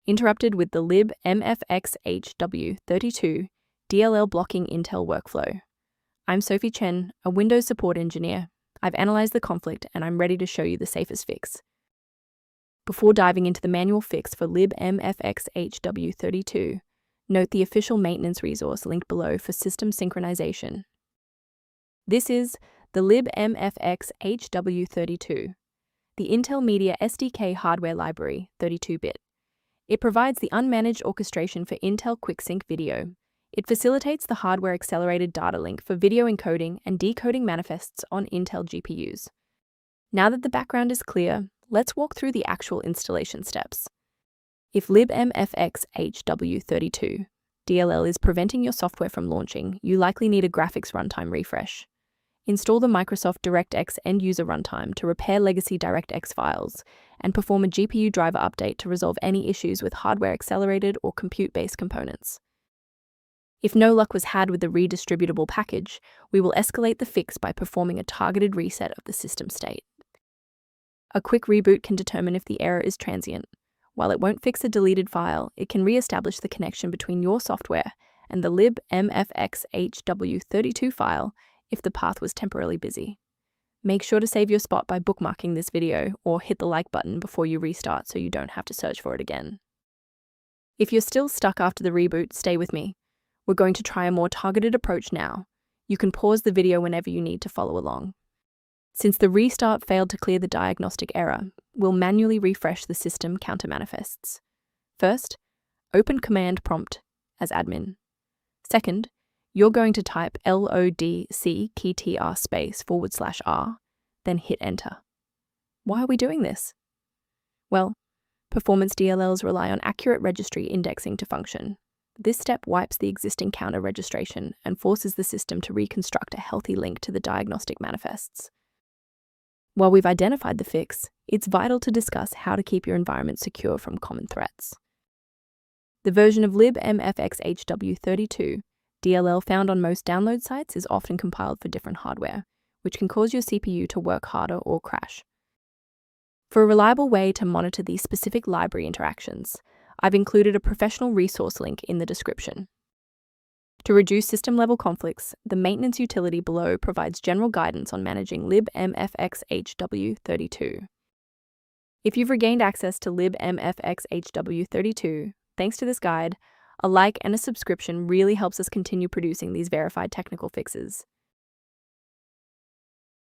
interrupted with the libmfxhw32 DLL blocking Intel workflow. I'm Sophie Chen, a Windows support engineer. I've analyzed the conflict and I'm ready to show you the safest fix. Before diving into the manual fix for libmfxhw32, note the official maintenance resource linked below for system synchronization. This is the libmfxhw32, the Intel Media SDK Hardware library, 32-bit. It provides the unmanaged orchestration for Intel QuickSync video. It facilitates the hardware-accelerated data link for video encoding and decoding manifests on Intel GPUs. Now that the background is clear, let's walk through the actual installation steps. If libmfxhw32 DLL is preventing your software from launching, you likely need a graphics runtime refresh. Install the Microsoft DirectX end-user runtime to repair legacy DirectX files and perform a GPU driver update to resolve any issues with hardware-accelerated or compute-based components. If no luck was had with the redistributable package, we will escalate the fix by performing a targeted reset of the system state. A quick reboot can determine if the error is transient. While it won't fix a deleted file, it can re-establish the connection between your software and the libmfxhw32 file if the path was temporarily busy. Make sure to save your spot by bookmarking this video or hit the like button before you restart so you don't have to search for it again. If you're still stuck after the reboot, stay with me. We're going to try a more targeted approach now. You can pause the video whenever you need to follow along. Since the restart failed to clear the diagnostic error, we'll manually refresh the system counter manifests. First, open command prompt as admin. Second, you're going to type lodctr/r, then hit enter. Why are we doing this? Well, performance DLLs rely on accurate registry indexing to function. This step wipes the existing counter registration and forces the system to reconstruct a healthy link to the diagnostic manifests. While we've identified the fix, it's vital to discuss how to keep your environment secure from common threats. The version of libmfxhw32 DLL found on most download sites is often compiled for different hardware, which can cause your CPU to work harder or crash. For a reliable way to monitor these specific library interactions, I've included a professional resource link in the description. To reduce system-level conflicts, the maintenance utility below provides general guidance on managing libmfxhw32. If you've regained access to libmfxhw32, thanks to this guide, a like and a subscription really helps us continue producing these verified technical fixes.